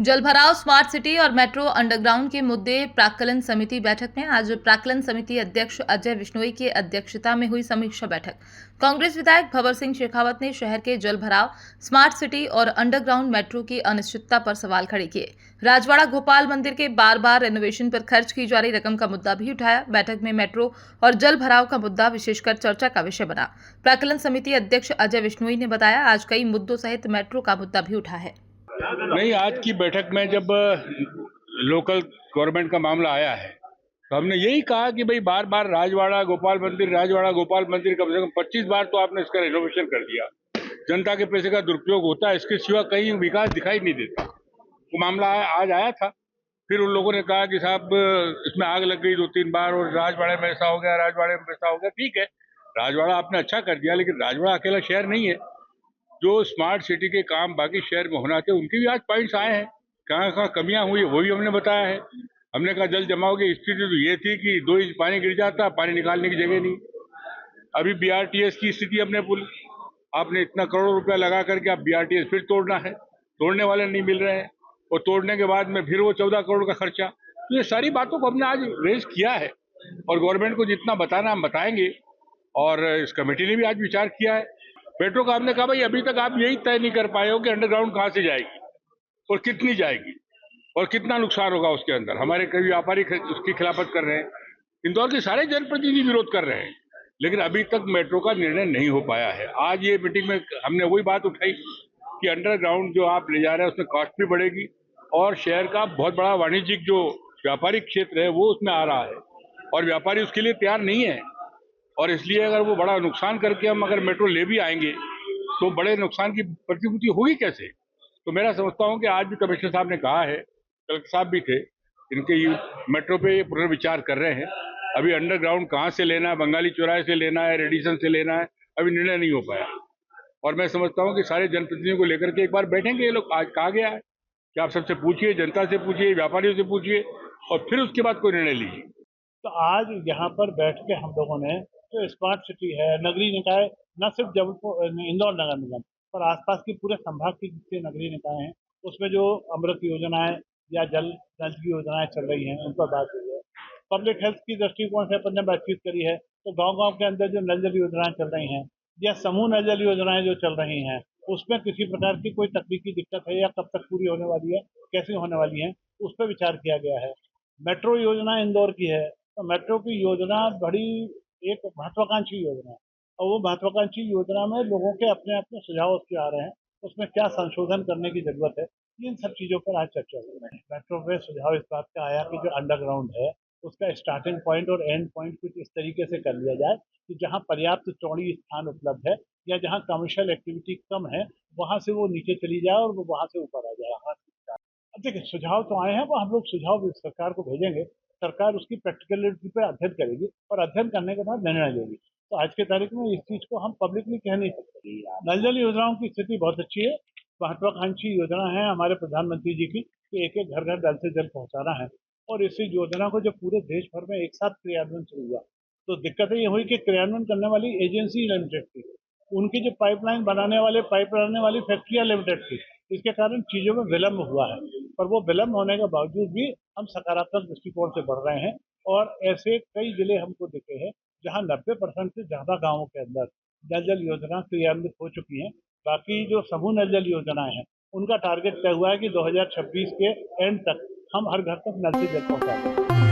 जलभराव, smart city और metro underground के मुद्दे प्राक्कलन समिति बैठक में आज प्राक्कलन समिति अध्यक्ष अजय विश्नोई की अध्यक्षता में हुई समीक्षा बैठक। कांग्रेस विधायक भंवर सिंह शेखावत ने शहर के जलभराव, स्मार्ट सिटी और अंडरग्राउंड मेट्रो की अनिश्चितता पर सवाल खड़े किए। राजवाड़ा गोपाल मंदिर के बार बार रेनोवेशन पर खर्च की जा रही रकम का मुद्दा भी उठाया। बैठक में मेट्रो और जल भराव का मुद्दा विशेषकर चर्चा का विषय बना। प्राक्कलन समिति अध्यक्ष अजय विश्नोई ने बताया, आज कई मुद्दों सहित मेट्रो का मुद्दा भी उठा है। नहीं, आज की बैठक में जब लोकल गवर्नमेंट का मामला आया है तो हमने यही कहा कि भाई बार बार राजवाड़ा गोपाल मंदिर कम से कम 25 बार तो आपने इसका रेनोवेशन कर दिया। जनता के पैसे का दुरुपयोग होता है, इसके सिवा कहीं विकास दिखाई नहीं देता। वो मामला आज आया था, फिर उन लोगों ने कहा कि साहब इसमें आग लग गई 2-3 बार और राजवाड़े में ऐसा हो गया, राजवाड़े में वैसा हो गया। ठीक है, राजवाड़ा आपने अच्छा कर दिया, लेकिन राजवाड़ा अकेला शहर नहीं है। जो स्मार्ट सिटी के काम बाकी शहर में होना चाहिए उनके भी आज पॉइंट्स आए हैं। कहाँ कहाँ कमियां हुई वो भी हमने बताया है। हमने कहा जल जमाव की स्थिति तो ये थी कि 2 इंच पानी गिर जाता, पानी निकालने की जगह नहीं। अभी BRTS की स्थिति अपने पुल, आपने इतना करोड़ों रुपया लगा करके आप BRTS फिर तोड़ना है, तोड़ने वाले नहीं मिल रहे हैं, और तोड़ने के बाद में फिर वो 14 करोड़ का खर्चा। तो ये सारी बातों को हमने आज रेज किया है और गवर्नमेंट को जितना बताना हम बताएंगे। और इस कमेटी ने भी आज विचार किया है। मेट्रो का हमने कहा भाई अभी तक आप यही तय नहीं कर पाए हो कि अंडरग्राउंड कहाँ से जाएगी और कितनी जाएगी और कितना नुकसान होगा उसके अंदर। हमारे कई व्यापारी उसकी खिलाफत कर रहे हैं, इंदौर के सारे जनप्रतिनिधि विरोध कर रहे हैं, लेकिन अभी तक मेट्रो का निर्णय नहीं हो पाया है। आज ये मीटिंग में हमने वही बात उठाई कि अंडरग्राउंड जो आप ले जा रहे हैं उसमें कॉस्ट भी बढ़ेगी और शहर का बहुत बड़ा वाणिज्यिक जो व्यापारिक क्षेत्र है वो उसमें आ रहा है और व्यापारी उसके लिए तैयार नहीं है। और इसलिए अगर वो बड़ा नुकसान करके हम अगर मेट्रो ले भी आएंगे तो बड़े नुकसान की प्रतिपूर्ति होगी कैसे। तो मेरा समझता हूं कि आज भी कमिश्नर साहब ने कहा है, कलेक्टर साहब भी थे, इनके मेट्रो पे पुनर्विचार कर रहे हैं। अभी अंडरग्राउंड कहाँ से लेना है, बंगाली चौराहे से लेना है, रेडिसन से लेना है, अभी निर्णय नहीं हो पाया। और मैं समझता हूँ कि सारे जनप्रतिनिधियों को लेकर के एक बार बैठेंगे ये लोग। आज कहा गया है कि आप सबसे पूछिए, जनता से पूछिए, व्यापारियों से पूछिए और फिर उसके बाद कोई निर्णय लीजिए। तो आज यहाँ पर बैठ के हम लोगों ने जो स्मार्ट सिटी है, नगरीय निकाय, न सिर्फ जबलपुर इंदौर नगर निगम पर आसपास की पूरे संभाग की जितने नगरीय निकाय हैं उसमें जो अमृत योजनाएं या जल जल की योजनाएं चल रही हैं उन पर बात हुई है। पब्लिक हेल्थ की दृष्टिकोण से अपन ने बातचीत करी है। तो गांव-गांव के अंदर जो नल जल योजनाएं चल रही हैं या समूह नल जल योजनाएं जो चल रही हैं उसमें किसी प्रकार की कोई तकनीकी दिक्कत है या कब तक पूरी होने वाली है, कैसे होने वाली है, उस पर विचार किया गया है। मेट्रो योजना इंदौर की है, तो मेट्रो की योजना बड़ी एक महत्वाकांक्षी योजना है और वो महत्वाकांक्षी योजना में लोगों के अपने अपने सुझाव उसके आ रहे हैं, उसमें क्या संशोधन करने की जरूरत है, इन सब चीजों पर आज चर्चा हो रही है। मेट्रो में सुझाव इस बात का आया कि जो अंडरग्राउंड है उसका स्टार्टिंग पॉइंट और एंड पॉइंट कुछ इस तरीके से कर लिया जाए कि जहाँ पर्याप्त चौड़ी स्थान उपलब्ध है या जहाँ कमर्शियल एक्टिविटी कम है वहां से वो नीचे चली जाए और वो वहां से ऊपर आ जाए। देखिए, सुझाव तो आए हैं, वो हम लोग सुझाव सरकार को भेजेंगे, सरकार उसकी प्रैक्टिकलिटी पर अध्ययन करेगी और अध्ययन करने के बाद निर्णय लेगी। तो आज के तारीख में इस चीज को हम पब्लिकली कह नहीं सकते। नल जल योजनाओं की स्थिति बहुत अच्छी है, महत्वाकांक्षी योजना है हमारे प्रधानमंत्री जी की कि एक एक घर घर जल से जल पहुंचाना है और इस योजना को जब पूरे देश भर में एक साथ क्रियान्वयन शुरू हुआ तो दिक्कत ये हुई कि क्रियान्वयन करने वाली एजेंसी लिमिटेड थी, उनकी जो पाइपलाइन बनाने वाली फैक्ट्रियां लिमिटेड थी, इसके कारण चीजों में विलम्ब हुआ है। पर वो विलम्ब होने के बावजूद भी हम सकारात्मक दृष्टिकोण से बढ़ रहे हैं और ऐसे कई जिले हमको दिखे हैं जहां 90% से ज्यादा गांवों के अंदर नल जल योजना क्रियान्वित हो चुकी है। बाकी जो समूह नल जल योजनाएं हैं उनका टारगेट तय हुआ है कि 2026 के एंड तक हम हर घर तक नल से जल पहुंचा दें।